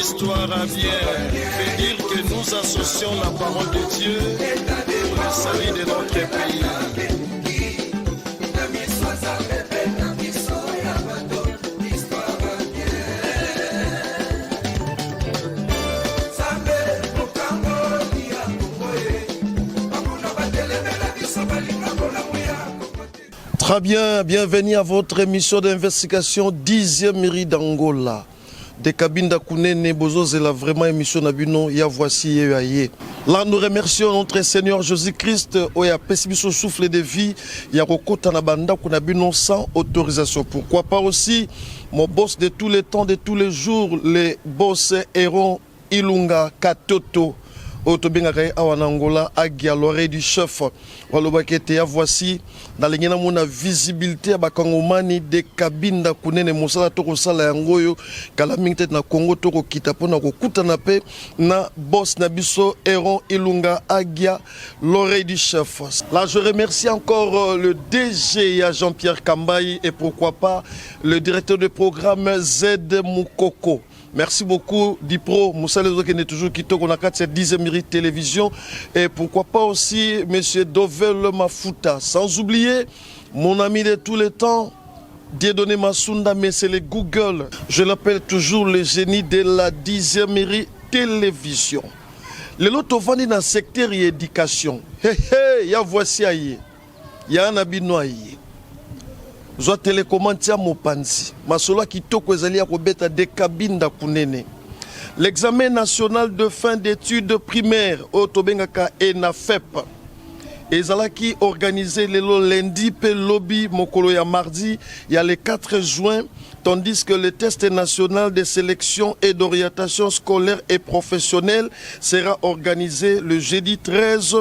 Histoire à bien fait dire que nous associons la parole de Dieu pour le salut de notre pays. Très bien, bienvenue à votre émission d'investigation 10e mairie d'Angola. De Kabinda Kounene Bozo, c'est la vraiment émission Nabino, ya voici ye. Là, nous remercions notre Seigneur Jésus-Christ, oya pessibiso souffle de vie, ya rokota na banda kunabino sans autorisation. Pourquoi pas aussi mon boss de tous les temps, de tous les jours, les boss Héron Ilunga Katoto. Otobengaka awana Angola agia l'oreille du chef walobakete ya voici na lengena mona visibilité ya bakongomani de Kabinda Kounene mosala toko sala yangoyo kala mingi na Congo toko kita pona kokutana pe na boss na biso Héron Ilunga agia l'oreille du chef. Là je remercie encore le DG ya Jean-Pierre Kambayi et pourquoi pas le directeur de programme Z Moukoko. Merci beaucoup, Dipro. Moussa Lezo qui est toujours quitté, on a 4 10e mairie télévision. Et pourquoi pas aussi, monsieur Dovel Mafuta. Sans oublier, mon ami de tous les temps, Dieudonné Masunda, mais c'est le Google. Je l'appelle toujours le génie de la 10e mairie télévision. Le loto vandi dans le secteur de l'éducation. Hé, ya voici aïe. Ya un abino aïe. Zwa télécommande tia mopanzi masolo kitoko ezali ya kobeta de Kabinda Kounene. L'examen national de fin d'études primaires au tobengaka ENAFEP ezalaki organisé le lundi pe lobby mokolo ya mardi il y a le 4 juin, tandis que le test national de sélection et d'orientation scolaire et professionnelle sera organisé le jeudi 13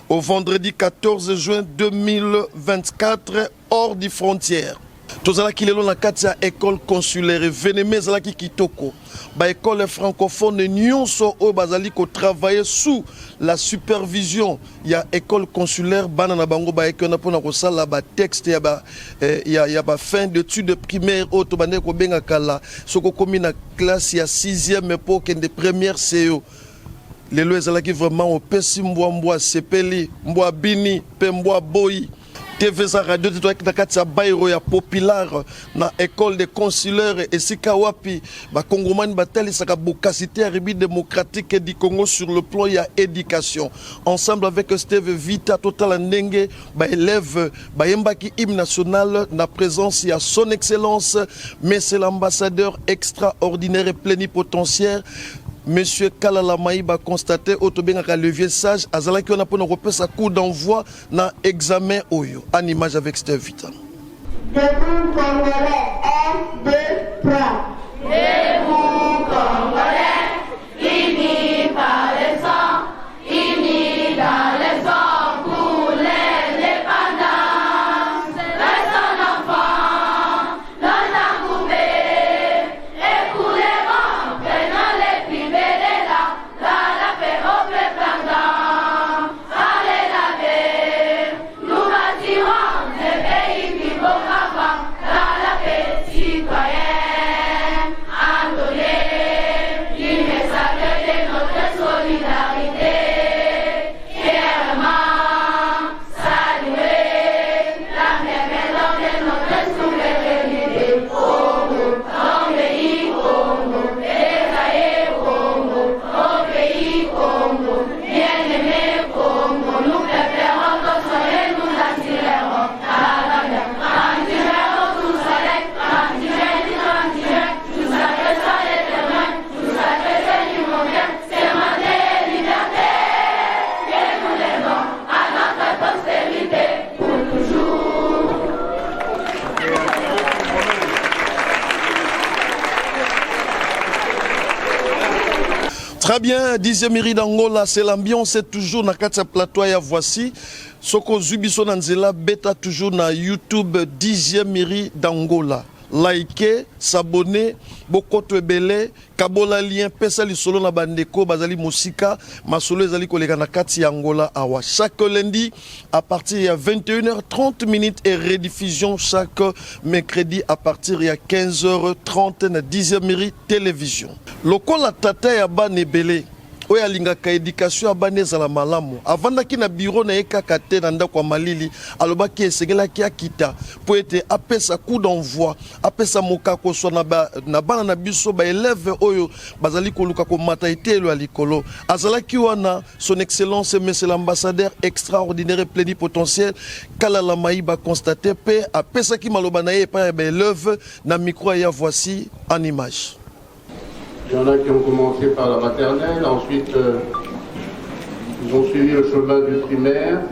au vendredi 14 juin 2024 hors des frontières. Tozala kilelo na kati ya école consulaire veneme zalaki kitoko ba école francophone nyonso o bazali ko travailler sous la supervision ya école consulaire bana na bango ba ekona pona ko sala ba texte ya ba fin d'études primaires o to bande ko benga kala soko komi na classe ya 6e époque de première CEO. Les lois qui vraiment au pesi mbwa sepeli mbwa bini pe mbwa boyi TV za radio de na kati ya bairo ya populaire na école de consulaire et sika wapi ba kongomani batali saka bokasité ya République démocratique du Congo sur le plan ya éducation ensemble avec Steve Vita total ndenge ba élève ba yembaki hymne national na présence ya son excellence monsieur l'ambassadeur extraordinaire et plénipotentiaire Monsieur Kalala Maïba constaté autobengaka levier sage azalaki on a pour nous sa coup d'envoi na examen oyo en image avec Steve Vita. Debout Congolais 1 2 3. Debout Congolais unis par le sang, unis dans les sang pour l'indépendance. Reste un enfant dans la coupée et pour les rangs prenant les Très bien, 10e mairie d'Angola, c'est l'ambiance, c'est toujours na kati ya plateau ya voici. Soko Zubiso Nanzela beta toujours na YouTube 10e mairie d'Angola. liker, s'abonner, bokoto ebele, kabola lien, pesa li solo na bandeko, bazali musika, masolo ezali kolega na kati ya Angola awa. Chaque lundi, à partir de 21h30 et rediffusion chaque mercredi à partir de 15h30 na 10e miri télévision. Lokola tata ya bana ebele, oyo alingaka éducation abana ezala malamu avandaki na bureau na ye kaka te na ndako ya malili alobaki esengelaki akita po ete apesa coup d'envoi apesa mokako so na bana na biso baeleve oyo bazali koluka komata etelo ya likolo azalaki wana son excellence monsieur l'ambassadeur extraordinaire et plénipotentiel Kalala Maïba constaté pe apesaki maloba na ye epai ya baeleve na micro ya voici en image. Il y en a qui ont commencé par la maternelle, ensuite ils ont suivi le chemin du primaire.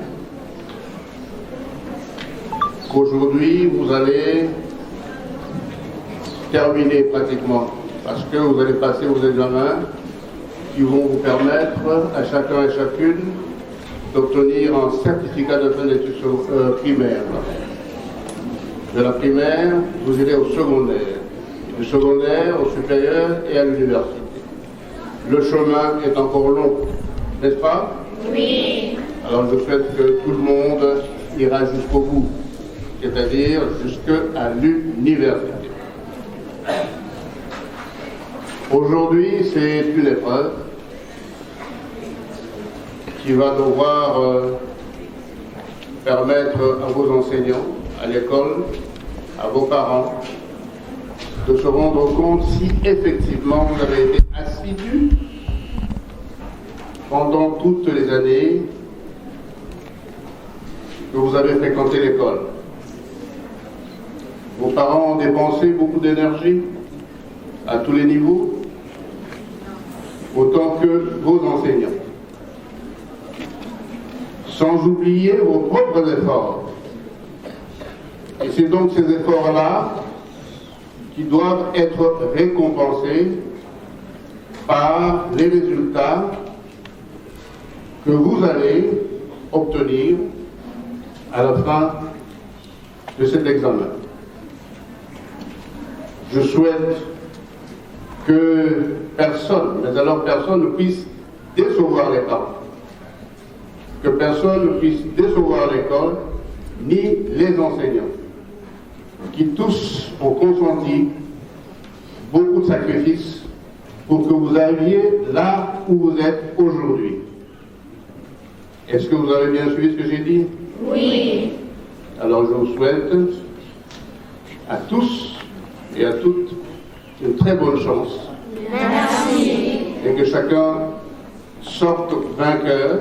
Aujourd'hui, vous allez terminer pratiquement, parce que vous allez passer vos examens qui vont vous permettre à chacun et chacune d'obtenir un certificat de fin d'études primaires. De la primaire, vous irez au secondaire. Du secondaire au supérieur et à l'université. Le chemin est encore long, n'est-ce pas? Oui. Alors je souhaite que tout le monde ira jusqu'au bout, c'est-à-dire jusqu'à l'université. Aujourd'hui, c'est une épreuve qui va devoir permettre à vos enseignants, à l'école, à vos parents, de se rendre compte si effectivement vous avez été assidu pendant toutes les années que vous avez fréquenté l'école. Vos parents ont dépensé beaucoup d'énergie à tous les niveaux, autant que vos enseignants. Sans oublier vos propres efforts. Et c'est donc ces efforts-là qui doivent être récompensés par les résultats que vous allez obtenir à la fin de cet examen. Je souhaite que personne, mais alors personne ne puisse décevoir les parents, que personne ne puisse décevoir l'école ni les enseignants, qui tous ont consenti beaucoup de sacrifices pour que vous arriviez là où vous êtes aujourd'hui. Est-ce que vous avez bien suivi ce que j'ai dit? Oui. Alors je vous souhaite à tous et à toutes une très bonne chance. Merci. Et que chacun sorte vainqueur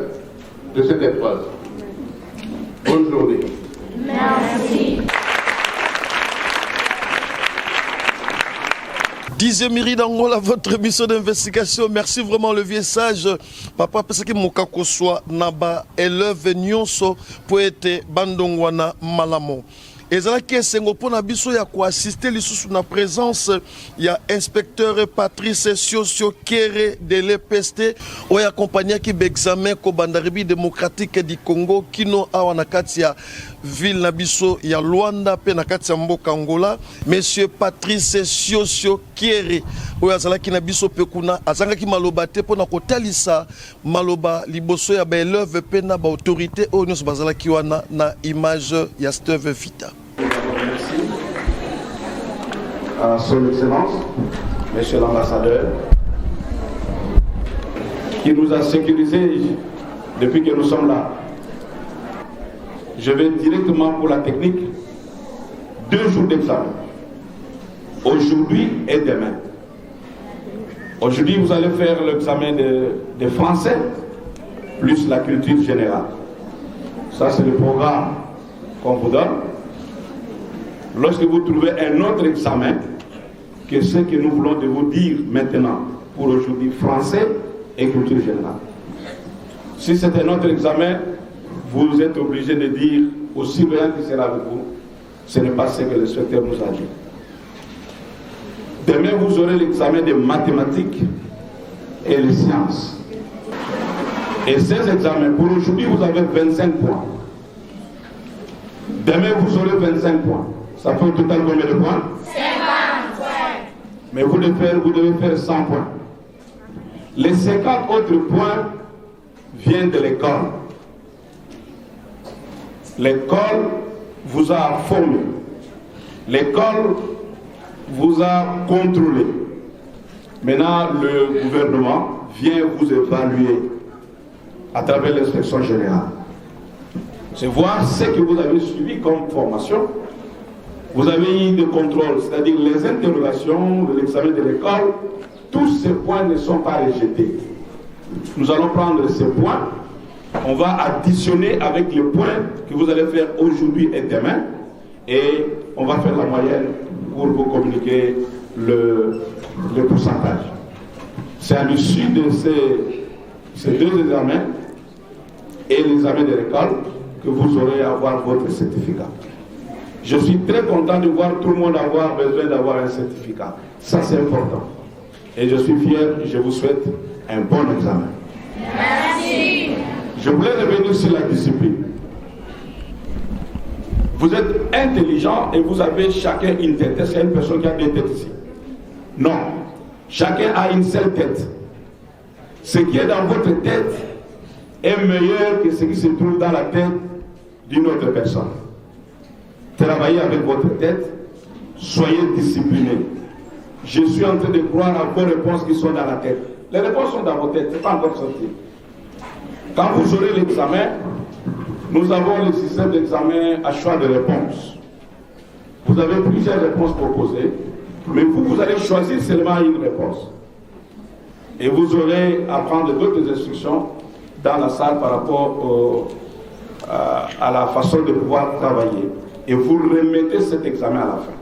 de cette épreuve. Bonne journée. Merci. 10e miri d'Angola, votre émission d'investigation. Merci vraiment le vieux sage. Papa, parce que mon kako soit naba élève nyonso poète bandongwana malamo. ezalaki esengo mpona biso ya koassiste lisusu na présence ya inspecteur Patrice Siosio Kere de l'EPST oyo akompagniaki baexamen kobanda République démocratique du Congo kino awa na kati ya ville na biso ya Luanda pe na kati ya mboka Angola. Monsieur Patrice Siosio Kere oyo azalaki na biso pe kuna azangaki maloba te mpona kotalisa maloba liboso ya baeleve pe na baautorité oyo nyonso bazalaki wana na image ya Steve Vita. Merci à son Excellence, Monsieur l'ambassadeur, qui nous a sécurisés depuis que nous sommes là. Je vais directement pour la technique. 2 jours d'examen, aujourd'hui et demain. Aujourd'hui, vous allez faire l'examen de français plus la culture générale. Ça, c'est le programme qu'on vous donne. Lorsque vous trouvez un autre examen, que ce que nous voulons de vous dire maintenant, pour aujourd'hui, français et culture générale. Si c'est un autre examen, vous êtes obligé de dire au surveillant qui sera avec vous, ce n'est pas ce que le secteur nous a dit. Demain, vous aurez l'examen de mathématiques et les sciences. Et ces examens, pour aujourd'hui, vous avez 25 points. Demain, vous aurez 25 points. Ça fait au total combien de points? 50. mais vous devez faire 100 points. Les 50 autres points viennent de l'école. L'école vous a formé. L'école vous a contrôlé. Maintenant, le gouvernement vient vous évaluer à travers l'inspection générale. C'est voir ce que vous avez suivi comme formation. Vous avez eu des contrôles, c'est-à-dire les interrogations de l'examen de l'école. Tous ces points ne sont pas rejetés. Nous allons prendre ces points, on va additionner avec les points que vous allez faire aujourd'hui et demain, et on va faire la moyenne pour vous communiquer le pourcentage. C'est à l'issue de ces deux examens et l'examen de l'école que vous aurez à avoir votre certificat. Je suis très content de voir tout le monde avoir besoin d'avoir un certificat. Ça, c'est important. Et je suis fier, je vous souhaite un bon examen. Merci. Je voulais revenir sur la discipline. Vous êtes intelligent et vous avez chacun une tête. Est-ce qu'il y a une personne qui a deux têtes ici? Non. Chacun a une seule tête. Ce qui est dans votre tête est meilleur que ce qui se trouve dans la tête d'une autre personne. Travaillez avec votre tête, soyez disciplinés. Je suis en train de croire à vos réponses qui sont dans la tête. Les réponses sont dans vos têtes, ce n'est pas encore sorti. Quand vous aurez l'examen, nous avons le système d'examen à choix de réponse. Vous avez plusieurs réponses proposées, mais vous allez choisir seulement une réponse. Et vous aurez à prendre d'autres instructions dans la salle par rapport à la façon de pouvoir travailler. Et vous remettez cet examen à la fin.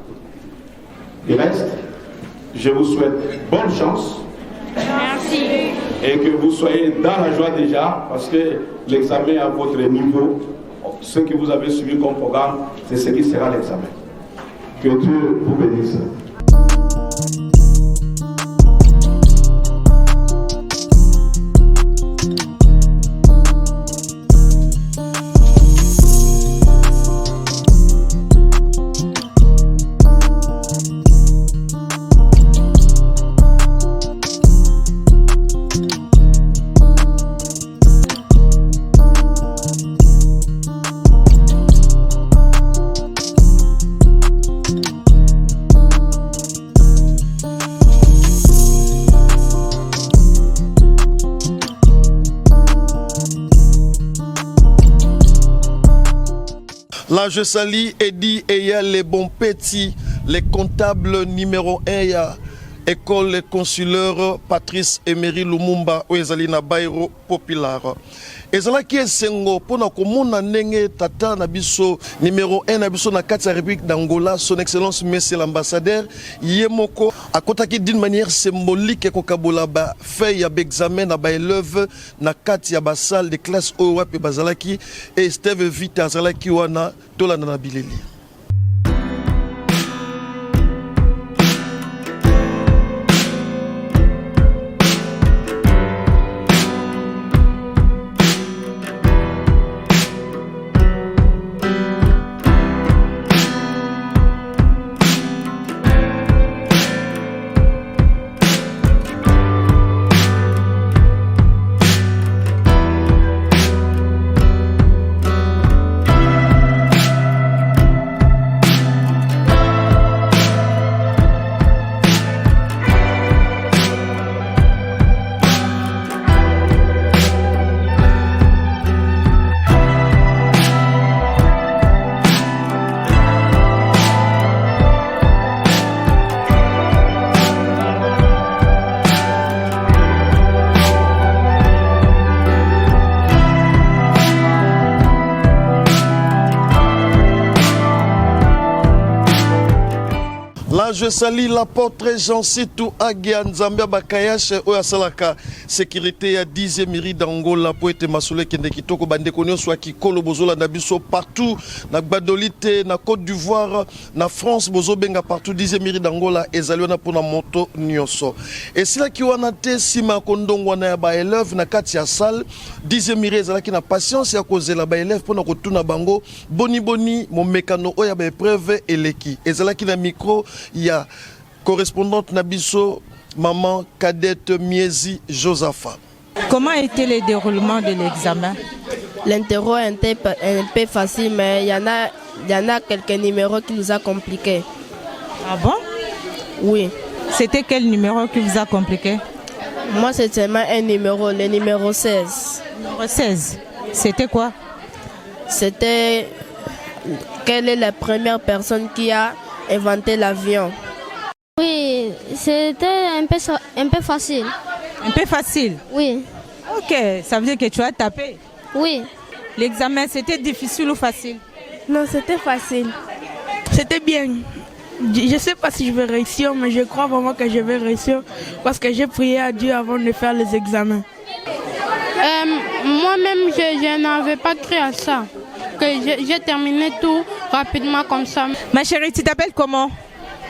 Il reste, je vous souhaite bonne chance. Merci. Et que vous soyez dans la joie déjà, parce que l'examen à votre niveau, ce que vous avez suivi comme programme, c'est ce qui sera l'examen. Que Dieu vous bénisse. Là, je salue Eddie et il y a les bons petits, les comptables numéro 1, il y a école consulaire Patrice Emery Lumumba, où ils allaient na Bairo Populaire. Ezala ki esengo pona komona ndenge tata na biso numéro 1 na biso na kati ya République d'Angola, son excellence monsieur l'ambassadeur Yemoko akotaki d'une manière symbolique kokabola ba feuille ya examen na ba élève na kati ya ba salle de classe oyo wapi bazalaki et Steve Vita azalaki wana tolanda na bileli. Là, je salue l'apôtre Jean-Sitou Agia Nzambia Bakayash Oyasalaka, sécurité à 10e mairie d'Angola, poète Masoule Kendekitoko, Bandekonio, soit qui kolo bozola nabiso partout, na Gbadolite, na Côte d'Ivoire, na France, bozo benga partout, 10e mairie d'Angola, et zaliona pour na moto nyoso. Et c'est là qui wanate sima kondong wana ya ba élève na kati ya salle, 10e mairie zala ki na patience ya cause la ba élève pour na kotuna bango, boni mon mécano oya ba épreuve eleki. Et zala ki na micro, il y a correspondante Nabiso, maman cadette Miezi Josapha. Comment était le déroulement de l'examen? L'interro était un peu facile, mais il y en a quelques numéros qui nous a compliqués. Ah bon? Oui. C'était quel numéro qui vous a compliqué? Moi, c'est seulement un numéro, le numéro 16. Numéro 16. C'était quoi? C'était quelle est la première personne qui a inventé l'avion? Oui, c'était un peu facile. Un peu facile? Oui, Ok, ça veut dire que tu as tapé. oui. L'examen, c'était difficile ou facile? Non, c'était facile. C'était bien. Je ne sais pas si je vais réussir, mais je crois vraiment que je vais réussir parce que j'ai prié à Dieu avant de faire les examens. Moi-même, je n'avais pas cru à ça. Que j'ai terminé tout rapidement comme ça. Ma chérie, tu t'appelles comment?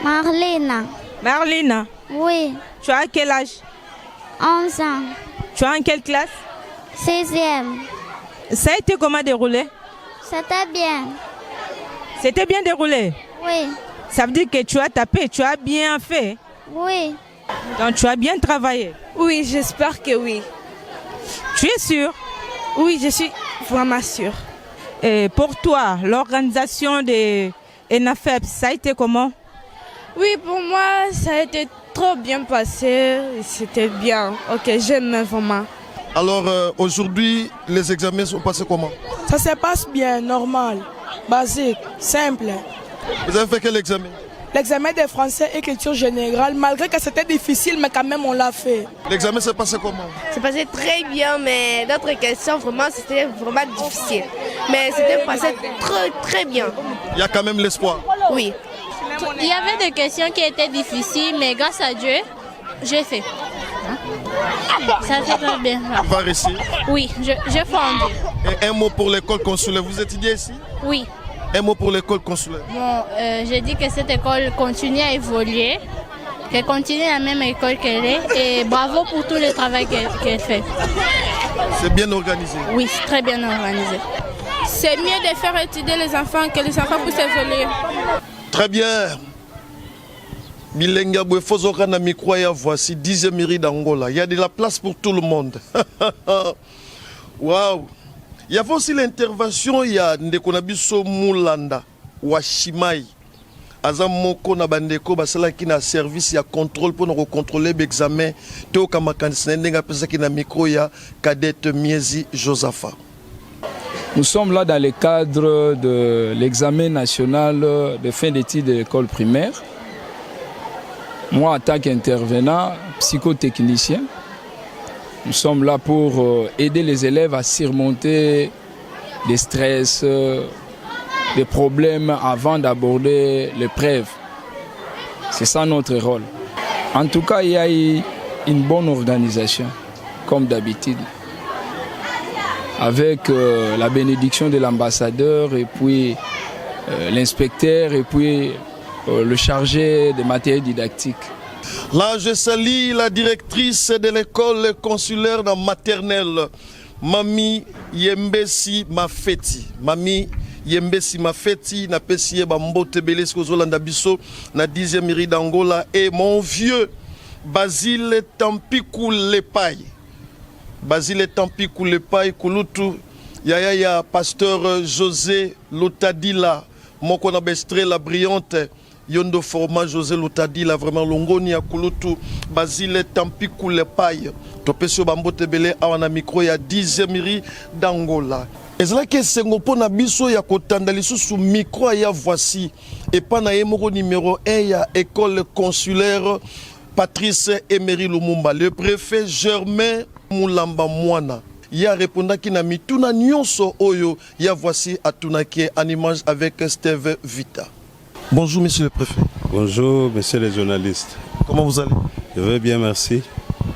Marlène, Marlene. oui, Tu as quel âge? 11 ans, Tu as en quelle classe? 16e. Ça a été comment déroulé? C'était bien, C'était bien déroulé. oui, Ça veut dire que tu as tapé, tu as bien fait. oui. Donc tu as bien travaillé. Oui, j'espère que oui. Tu es sûr? Oui, je suis vraiment sûre. Et pour toi, l'organisation de ENAFEP, ça a été comment? Oui, pour moi, ça a été trop bien passé. C'était bien. Ok, j'aime vraiment. Alors aujourd'hui, les examens sont passés comment? Ça se passe bien, normal, basique, simple. Vous avez fait quel examen? L'examen de français et culture générale, malgré que c'était difficile, mais quand même on l'a fait. L'examen s'est passé comment? C'est passé très bien, mais d'autres questions, vraiment, c'était vraiment difficile. Mais c'était passé très, très bien. Il y a quand même l'espoir. Oui. Il y avait des questions qui étaient difficiles, mais grâce à Dieu, j'ai fait. Ça s'est très bien. Tu vas réussir. Oui, j'ai fondu. Et un mot pour l'école consulaire. Vous étudiez ici? Oui. Un mot pour l'école consulaire. Bon, j'ai dit que cette école continue à évoluer, qu'elle continue la même école qu'elle est, et bravo pour tout le travail qu'elle fait. C'est bien organisé. Oui, c'est très bien organisé. C'est mieux de faire étudier les enfants que les enfants puissent évoluer. Très bien. Bilenga Bouefozoka na Mikroya, voici 10e mairie d'Angola. Il y a de la place pour tout le monde. Waouh. Il y avait aussi l'intervention, il y a Ndekonabiso Moulanda, Washimai. Azamoko na bandeko basala ki na service ya contrôle pour nous contrôler l'examen. Teo kama kanisa ndenga pesa ki na micro ya cadette Miezi Josapha. Nous sommes là dans le cadre de l'examen national de fin d'études de l'école primaire. Moi, en tant qu'intervenant, psychotechnicien, nous sommes là pour aider les élèves à surmonter des stress, des problèmes avant d'aborder l'épreuve. C'est ça notre rôle. En tout cas, il y a eu une bonne organisation, comme d'habitude, avec la bénédiction de l'ambassadeur et puis l'inspecteur et puis le chargé de matériel didactique. Là, je salue la directrice de l'école consulaire dans maternelle, Mami Yembesi Mafeti. Mami Yembesi Mafeti, na pesiye bambote belesi kozolanda biso na 10e mairie d'Angola, et mon vieux Basile Tampikou Lepai. Basile Tampikou Lepai, Kulutu, ya pasteur José Lotadila, moko na bestre la brillante. Yondo format José Lotadila, vraiment longoni à Kulutu, Basile Tampikou Lepai. Topesio bambote bele awana micro ya 10e mairie d'Angola. Et c'est là que c'est un biso ya kotandalisu sous micro ya voici. Et pas na yemoko numéro 1 ya école consulaire Patrice Emery Lumumba. Le préfet Germain Moulamba Mouana. Ya répondant qui na mituna nyonso oyo ya voici atunaki en image avec Steve Vita. Bonjour monsieur le préfet. Bonjour messieurs les journalistes. Comment vous allez? Je vais bien, merci.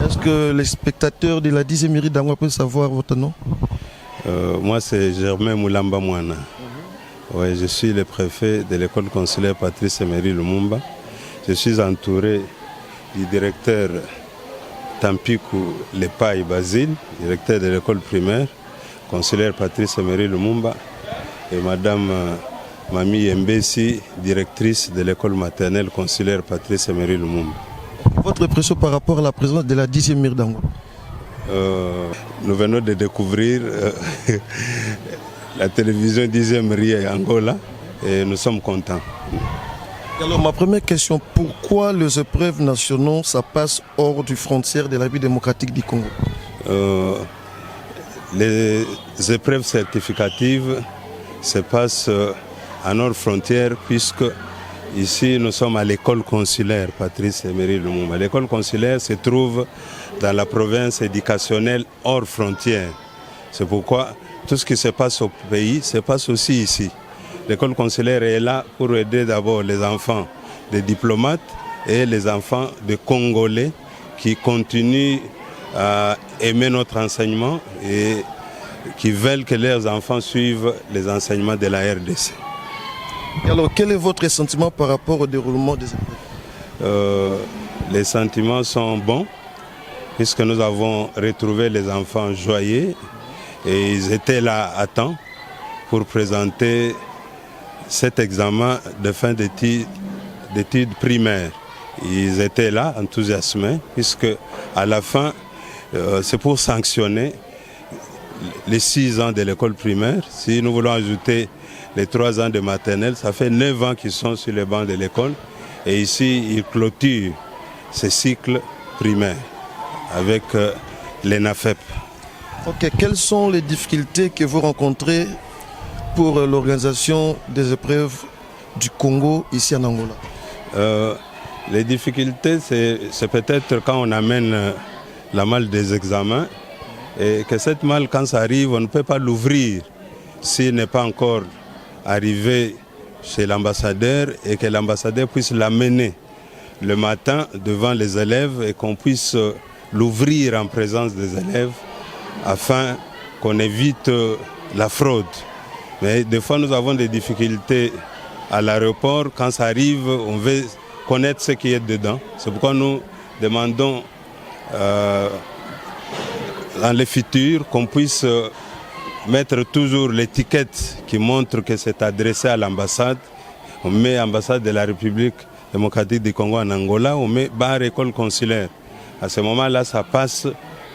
Est-ce que les spectateurs de la 10e mairie d'Angola peuvent savoir votre nom? Moi c'est Germain Moulamba Mouana. Ouais, je suis le préfet de l'école consulaire Patrice Emery Lumumba. Je suis entouré du directeur Tampikou Lepai Basile, directeur de l'école primaire consulaire Patrice Emery Lumumba, et madame Mamie Mbessi, directrice de l'école maternelle consulaire Patrice Emery Lumumba. Votre impression par rapport à la présence de la 10e mairie d'Angola? Nous venons de découvrir la télévision 10e mairie Angola et nous sommes contents. Alors ma première question, pourquoi les épreuves nationaux ça passe hors du frontière de la République démocratique du Congo? Les épreuves certificatives se passent à nos frontières puisque ici nous sommes à l'école consulaire Patrice Emery Lumumba. L'école consulaire se trouve dans la province éducationnelle hors frontières. C'est pourquoi tout ce qui se passe au pays se passe aussi ici. L'école consulaire est là pour aider d'abord les enfants des diplomates et les enfants de Congolais qui continuent à aimer notre enseignement et qui veulent que leurs enfants suivent les enseignements de la RDC. Et alors, quel est votre sentiment par rapport au déroulement des épreuves? Les sentiments sont bons puisque nous avons retrouvé les enfants joyeux et ils étaient là à temps pour présenter cet examen de fin d'études primaires. Ils étaient là, enthousiasmés, puisque à la fin, c'est pour sanctionner les 6 ans de l'école primaire. Si nous voulons ajouter les 3 ans de maternelle, ça fait 9 ans qu'ils sont sur les bancs de l'école. Et ici, ils clôturent ce cycle primaire avec l'ENAFEP. Ok, quelles sont les difficultés que vous rencontrez pour l'organisation des épreuves du Congo ici en Angola? Les difficultés, c'est peut-être quand on amène la malle des examens et que cette malle, quand ça arrive, on ne peut pas l'ouvrir s'il n'est pas encore arrivé chez l'ambassadeur et que l'ambassadeur puisse l'amener le matin devant les élèves et qu'on puisse l'ouvrir en présence des élèves afin qu'on évite la fraude. Mais des fois, nous avons des difficultés à l'aéroport. Quand ça arrive, on veut connaître ce qui est dedans. C'est pourquoi nous demandons dans les futurs qu'on puisse mettre toujours l'étiquette qui montre que c'est adressé à l'ambassade. On met ambassade de la République démocratique du Congo en Angola, on met barre école consulaire. À ce moment-là, ça passe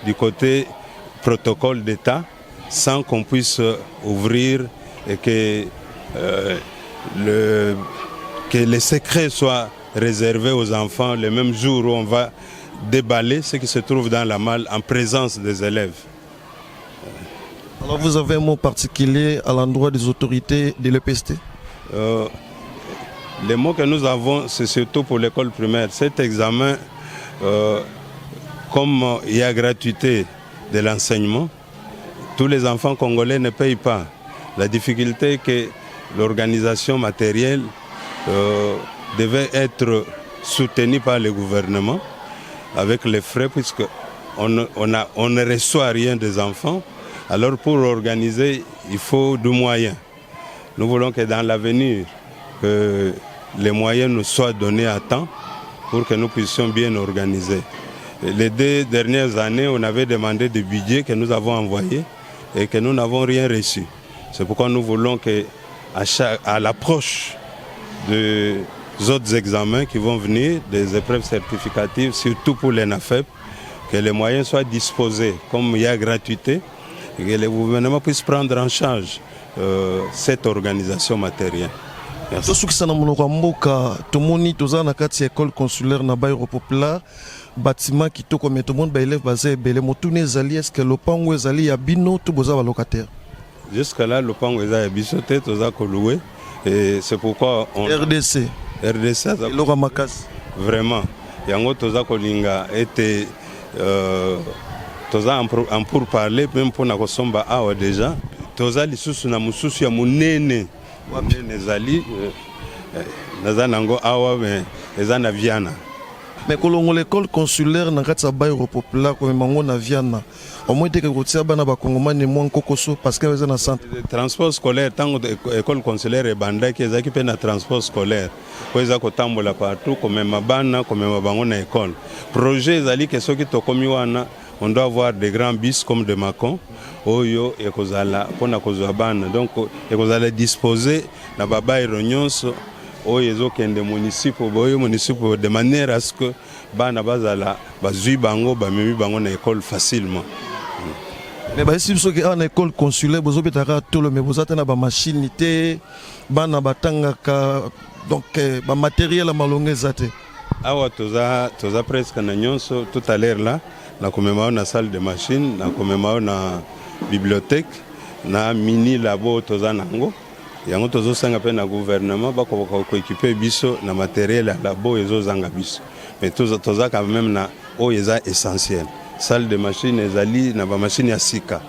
du côté protocole d'État sans qu'on puisse ouvrir et que les secrets soient réservés aux enfants le même jour où on va déballer ce qui se trouve dans la malle en présence des élèves. Alors vous avez un mot particulier à l'endroit des autorités de l'EPST? Les mots que nous avons, c'est surtout pour l'école primaire. Cet examen, comme il y a gratuité de l'enseignement, tous les enfants congolais ne payent pas. La difficulté est que l'organisation matérielle devait être soutenue par le gouvernement avec les frais, puisqu'on ne reçoit rien des enfants. Alors pour organiser, il faut des moyens. Nous voulons que dans l'avenir, que les moyens nous soient donnés à temps pour que nous puissions bien organiser. Les 2 dernières années, on avait demandé des budgets que nous avons envoyés et que nous n'avons rien reçu. C'est pourquoi nous voulons qu'à l'approche des autres examens qui vont venir, des épreuves certificatives, surtout pour l'ENAFEP, que les moyens soient disposés, comme il y a gratuité, et que le gouvernement puisse prendre en charge cette organisation matérielle. Merci. École consulaire na bairo populaire bâtiment qui to comme tout le monde élève basé belé motune ezali est-ce que le pango ezali ya bino tout boza ba locataire? Jusqu'à là le pango ezali bisoté toza ko louer et c'est pourquoi on RDC le makas vraiment yango toza ko linga était toza en pour parler même pour na ko somba awa déjà toza lisusu na mususu ya munene nezali naza nango awa mais eza na Viana. Mais kolongo l'école consulaire na katsa bairo populaire comme mango na Viana au moins que kotia bana ba kongomani mo kokoso parce que eza na centre transport scolaire tango école consulaire e banda ki ezaki pe na transport scolaire ko eza ko tambola partout comme mabana comme mabango na école projet ezali ke soki tokomi wana on doit avoir des grands bus comme de Macon. Oyo et kozala pona kozabana donc et kozala disposer na baba ironyonso oyo ezokende municipal de manière à ce que bana bazala bazui bango bamemi bango na école facilement. Mais bah si vous en école consulaire vous obétera tout le mais vous êtes na ba machine té bana batanga ka donc ba matériel à malongue zate. Awa toza presque na nyonso tout à l'heure là na komema na salle de machine na komema na bibliothèque na mini labo toza nango yango tozo sanga pe na gouvernement bako équiper biso na matériel ya labo ezozanga biso mais toza quand même na o eza essentiel salle de machine ezali na ba machine ya sika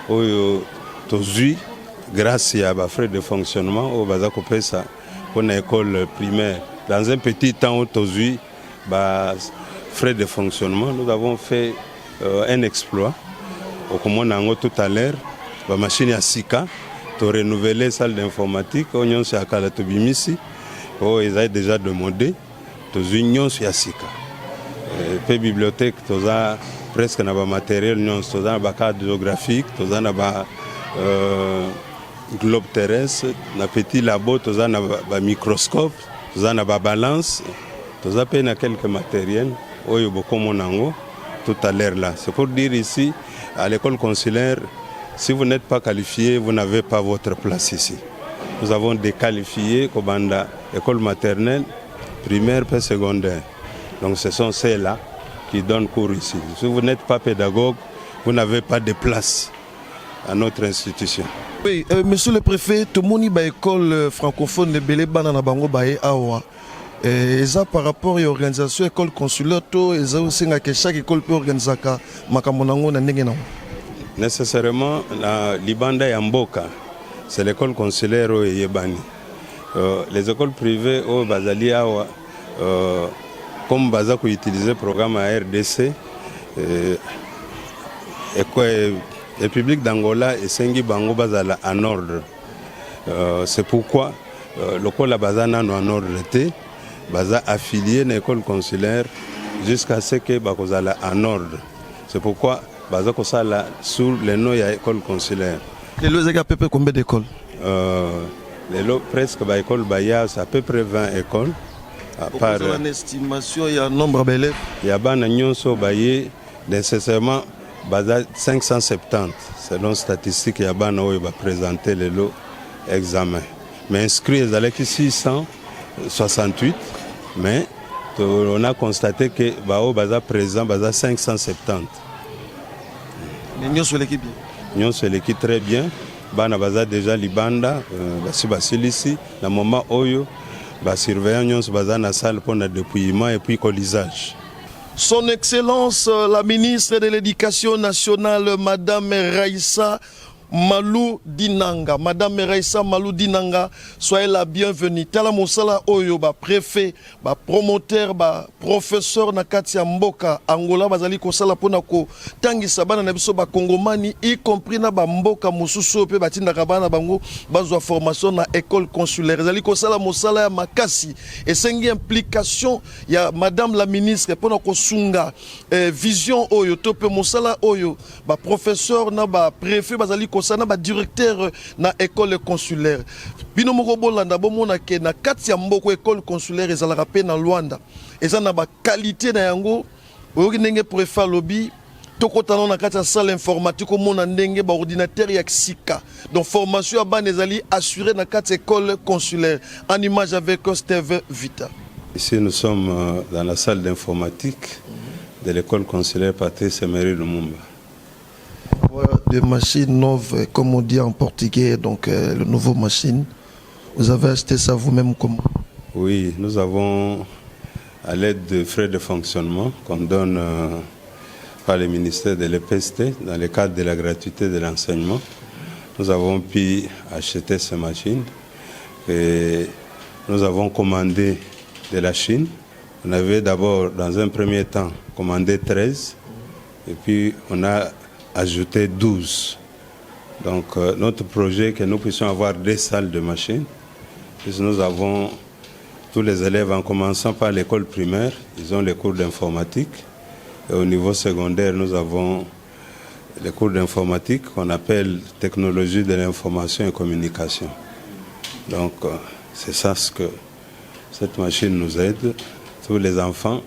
oyo tozui grâce à ba frais de fonctionnement o baza ko pesa pour na école primaire dans un petit temps tozui ba frais de fonctionnement nous avons fait un exploit. Comme on a tout à l'heure, la machine à Sika, tu as renouvelé la salle d'informatique, on a à Kalatobimisi, ils ont déjà demandé, tu as union à Sika. La bibliothèque, tu as presque un matériel, tu as un cadre géographique, tu as un globe terrestre, un petit labo, tu as un microscope, tu as une balance, tu as quelques matériels, tout à l'heure là. C'est pour dire ici, à l'école consulaire, si vous n'êtes pas qualifié, vous n'avez pas votre place ici. Nous avons des qualifiés comme l'école maternelle, primaire et secondaire. Donc ce sont ceux-là qui donnent cours ici. Si vous n'êtes pas pédagogue, vous n'avez pas de place à notre institution. Oui, monsieur le préfet, tout le monde est école francophone de Belé Banana Bango Baye Awa. Et ça par rapport à l'organisation école consulaire, et ça aussi que chaque école peut organiser makamonango na ndenge na. Nécessairement la Libanda ya Mboka, c'est l'école consulaire au Yebani. Les écoles privées au Bazali Awa comme baza ko utiliser le programme à RDC et quoi le public d'Angola et Sengi Bango bazala en ordre. C'est pourquoi l'école bazana en ordre était baza affilié à l'école consulaire jusqu'à ce que bakozala en ordre. C'est pourquoi baza kosala sous le nom de l'école consulaire. Les lois à peu près combien d'écoles? Les lots presque ba école baya c'est à peu près 20 écoles. À part une estimation il y a un nombre d'élèves. Il y a bana nyonso baye nécessairement baza 570 selon statistiques il y a bana où va présenter les lots examen. Mais inscrits ils allaient 668 mais on a constaté que bao baza présent baza 570. Nous sur l'équipe. Nous sur l'équipe très bien. Bana baza déjà libanda basi basilisi na moment oyo ba surveillant nous baza na salle pour le dépouillement et puis colisage. Son Excellence la ministre de l'Éducation nationale Madame Raissa Malou Dinanga, Madame Raissa Malou Dinanga, soyez la bienvenue. Tala Mosala Oyo, ba préfet, ba promoteur, ba professeur na kati ya mboka Angola bazali kosala pona ko tangisa bana na biso ba Kongomani y compris na ba mboka mosusu pe batinda kabana bango bazwa formation na école consulaire. Bazali kosala mosala ya makasi et sengi implication ya Madame la ministre pona ko sunga vision Oyo tope mosala Oyo ba professeur na ba préfet bazali kosana ba directeur na école consulaire bino moko bolanda bomona ke na kati ya mboko école consulaire ezalaka pe na Luanda eza na ba qualité na yango oyoki ndenge préfet lobby tokotana na kati ya salle informatique omona ndenge ba ordinateur ya sika donc formation ya bana ezali assurée na kati école consulaire en image avec Steve Vita. Ici nous sommes dans la salle d'informatique de l'école consulaire Patrice Emery Lumumba. Des machines neuves, comme on dit en portugais, donc le nouveau machine. Vous avez acheté ça vous-même comment? Oui, nous avons, à l'aide de frais de fonctionnement qu'on donne par le ministère de l'EPST, dans le cadre de la gratuité de l'enseignement, nous avons pu acheter ces machines et nous avons commandé de la Chine. On avait d'abord, dans un premier temps, commandé 13 et puis on a ajouté 12. Donc notre projet est que nous puissions avoir des salles de machines. Puisque nous avons tous les élèves en commençant par l'école primaire, ils ont les cours d'informatique. Et au niveau secondaire, nous avons les cours d'informatique qu'on appelle technologie de l'information et communication. Donc, c'est ça ce que cette machine nous aide. Tous les enfants,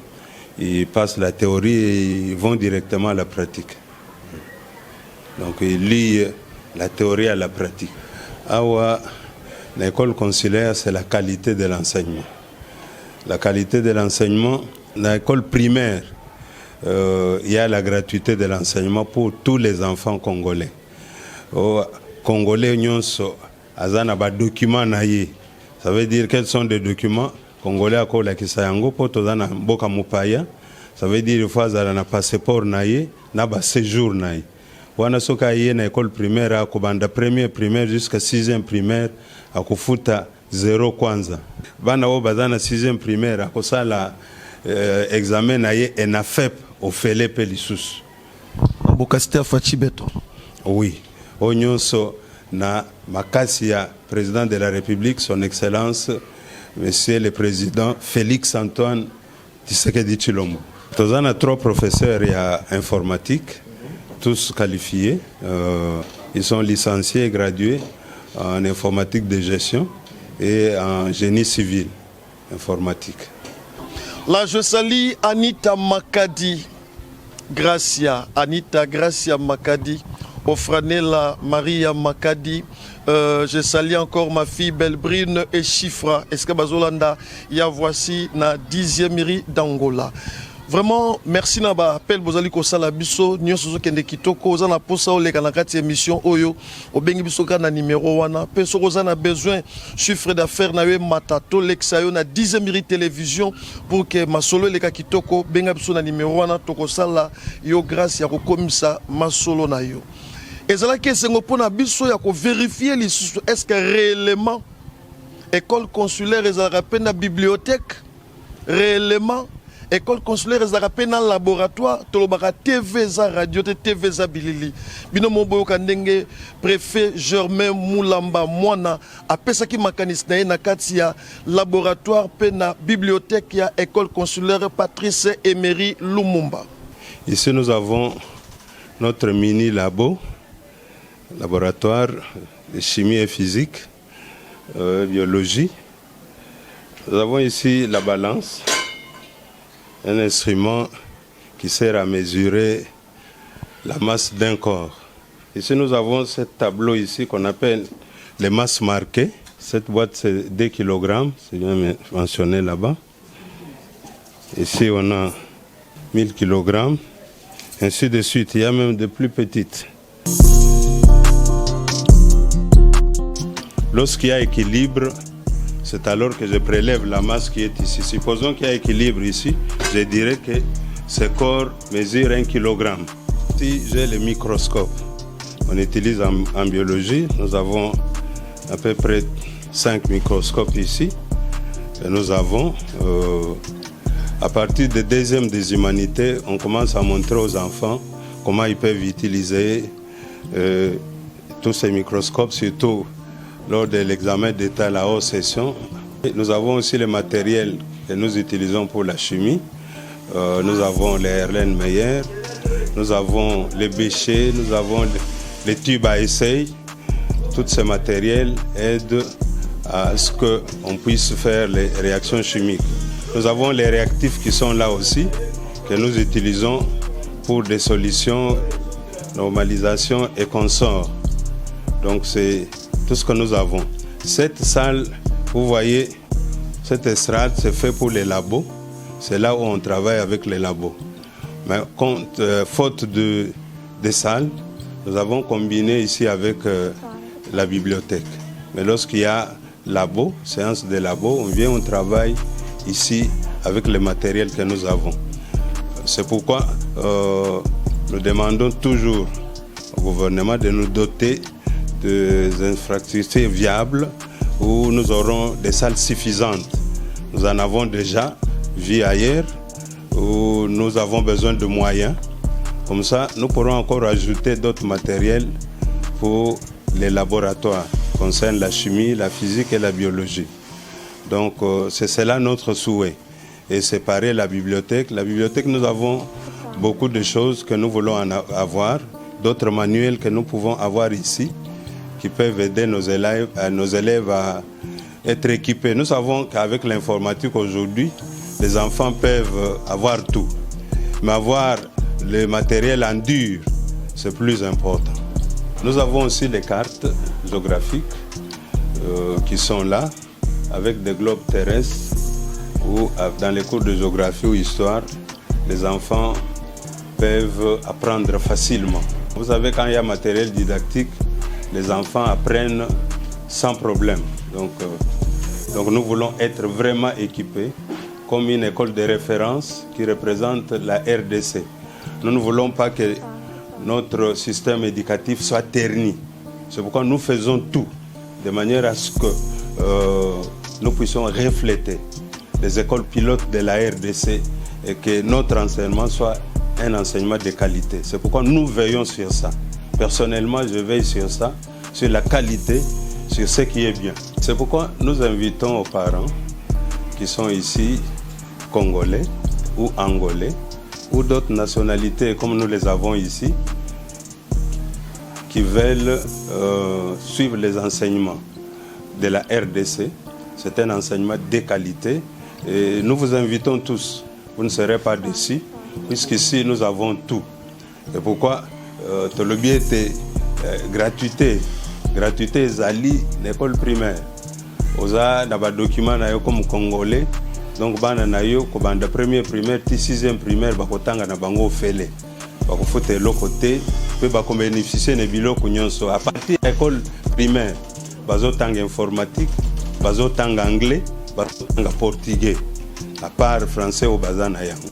ils passent la théorie et ils vont directement à la pratique. Donc, ils lient la théorie à la pratique. L'école consulaire, c'est la qualité de l'enseignement. La qualité de l'enseignement, dans l'école primaire, il y a la gratuité de l'enseignement pour tous les enfants congolais. Congolais, ça veut dire quels sont les documents congolais à la Kisayango pour Tozana Boka Mupaya. Ça veut dire qu'il faut avoir un passeport naïe, un séjour naïe. Wana soka yé na école primaire à Kobanda première primaire jusqu'à 6e primaire à Kufuta 0 kwanza. Bana wo bazana 6e primaire à kosala examen naïe et na FEP au Fele Pelissus. Bokastea Fachibeto. Oui. Onyonso na Makasia, président de la République, son Excellence, Monsieur le Président Félix Antoine Tshisekedi Tshilombo. Tozana 3 professeurs en informatique, tous qualifiés. Ils sont licenciés et gradués en informatique de gestion et en génie civil informatique. Là, je salue Anita Makadi. Anita Gracia Makadi. Ofranela Maria Makadi. Je salue encore ma fille Belbrine et Chifra. Est-ce que Bazolanda, ya voici na 10e mairie d'Angola. Vraiment, merci Naba. Appel Bozali Kosala Biso, Nyon Sozo Kende Kitoko, Ozana Posa Oleka na kati émission Oyo, Obengi Biso na numéro wana. Peso Ozana besoin chiffre d'affaires na we matato l'exayo na 10e mairie télévision pour que Masolo Leka Kitoko benga Biso na numéro wana toko sala yo grâce ya ko komisa Masolo na yo. Ezala ke sengo pona biso ya ko vérifier est-ce que réellement école consulaire ezala pena bibliothèque réellement école consulaire ezala pena laboratoire tolobaka TV za radio TV za bilili bino moboyoka ndenge préfet Germain Moulamba mwana apesaki makanisi na ye na kati ya laboratoire pena bibliothèque ya école consulaire Patrice Emery Lumumba. Ici nous avons notre mini laboratoire de chimie et physique, biologie. Nous avons ici la balance, un instrument qui sert à mesurer la masse d'un corps. Ici nous avons ce tableau ici qu'on appelle les masses marquées. Cette boîte c'est 2 kg, c'est bien mentionné là-bas. Ici on a 1000 kg, ainsi de suite. Il y a même de plus petites. Lorsqu'il y a équilibre, c'est alors que je prélève la masse qui est ici. Supposons qu'il y a équilibre ici, je dirais que ce corps mesure 1 kg. Si j'ai le microscope, on utilise en biologie, nous avons à peu près 5 microscopes ici. Et nous avons, à partir des 2e des humanités, on commence à montrer aux enfants comment ils peuvent utiliser tous ces microscopes, surtout lors de l'examen d'état à la haute session. Nous avons aussi le matériel que nous utilisons pour la chimie. Nous avons les Erlenmeyer, nous avons les bêchers, nous avons les tubes à essai. Tous ces matériels aident à ce qu'on puisse faire les réactions chimiques. Nous avons les réactifs qui sont là aussi, que nous utilisons pour des solutions, normalisation et consorts. Donc c'est tout ce que nous avons. Cette salle, vous voyez, cette estrade, c'est fait pour les labos. C'est là où on travaille avec les labos. Mais faute de salles, nous avons combiné ici avec la bibliothèque. Mais lorsqu'il y a labo, séance de labo, on vient, on travaille ici avec le matériel que nous avons. C'est pourquoi nous demandons toujours au gouvernement de nous doter des infrastructures viables où nous aurons des salles suffisantes. Nous en avons déjà vu ailleurs où nous avons besoin de moyens. Comme ça, nous pourrons encore ajouter d'autres matériels pour les laboratoires concernant la chimie, la physique et la biologie. Donc c'est cela notre souhait. Et séparer la bibliothèque. La bibliothèque, nous avons beaucoup de choses que nous voulons en avoir, d'autres manuels que nous pouvons avoir ici, qui peuvent aider nos élèves à être équipés. Nous savons qu'avec l'informatique aujourd'hui, les enfants peuvent avoir tout. Mais avoir le matériel en dur, c'est plus important. Nous avons aussi des cartes géographiques qui sont là, avec des globes terrestres, où dans les cours de géographie ou histoire, les enfants peuvent apprendre facilement. Vous savez, quand il y a matériel didactique, les enfants apprennent sans problème. Donc nous voulons être vraiment équipés comme une école de référence qui représente la RDC. Nous ne voulons pas que notre système éducatif soit terni. C'est pourquoi nous faisons tout de manière à ce que nous puissions refléter les écoles pilotes de la RDC et que notre enseignement soit un enseignement de qualité. C'est pourquoi nous veillons sur ça. Personnellement, je veille sur ça, sur la qualité, sur ce qui est bien. C'est pourquoi nous invitons aux parents qui sont ici, congolais ou angolais, ou d'autres nationalités comme nous les avons ici, qui veulent suivre les enseignements de la RDC. C'est un enseignement de qualité et nous vous invitons tous. Vous ne serez pas déçus, puisqu'ici nous avons tout. C'est pourquoi le biais est gratuité. Gratuité ezali l'école primaire. Oza na ba document na yo comme congolais. Donc bana na yo ko banda premier primaire ti sixième primaire bakotanga na bango fele. Bakofuta eloko te pe bako bénéficier ne biloko nyonso. À partir de l'école primaire, bazotanga informatique, bazotanga anglais, bazotanga portugais. À part français au bazana yango.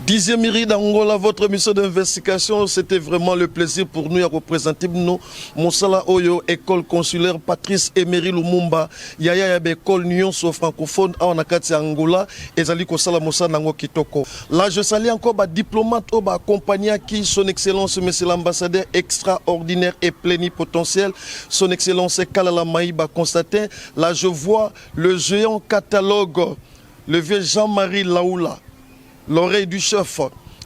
10e mairie d'Angola, votre mission d'investigation, c'était vraiment le plaisir pour nous à représenter nous. Monsala Oyo, école consulaire Patrice Emery Lumumba, Yaya Yabe école nyonso francophone à Onakati Angola, et Zali Kosala Mosa Nango Kitoko. Là, je salue encore ma diplomate au accompagné qui son excellence, monsieur l'ambassadeur extraordinaire et plénipotentiel, son excellence Kalala Maïba Constantin. Là, je vois le géant catalogue, le vieux Jean-Marie Laoula. L'oreille du chef.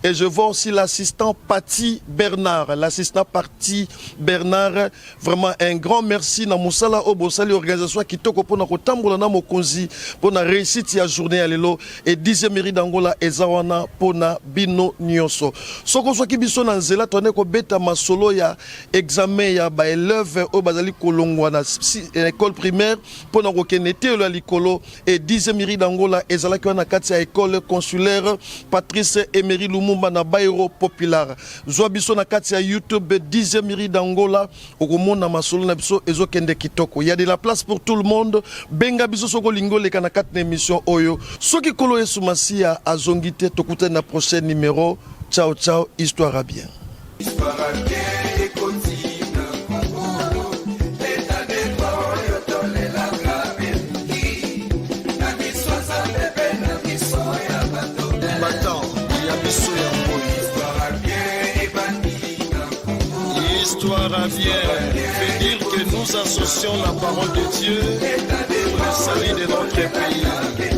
Et je vois aussi l'assistant Pati Bernard. L'assistant Pati Bernard, vraiment un grand merci na Moussala Obosali organisation qui toko pona kotambola na mokonzi pona réussite ya journée à lelo et 10e mairie d'Angola ezawana pona bino nyonso. Soko soki biso na nzela tone ko beta masolo ya examen ya ba élève o bazali kolongwa na école primaire pona ko kenete lo likolo et 10e mairie d'Angola ezala ki na kati ya école consulaire Patrice Emery Lumumba na Bairo Populaire. Zwa biso na kati ya YouTube 10e mairie d'Angola okomona masolo na biso ezokende kitoko. Il y a de la place pour tout le monde. Benga biso soko lingo leka na kati na émission oyo. Soki kolo esumasi ya azongite tokute na prochain numéro. Ciao ciao, histoire à bien. Histoire à bien. Histoire à bien, fait dire que nous associons la parole de Dieu pour le salut de notre pays.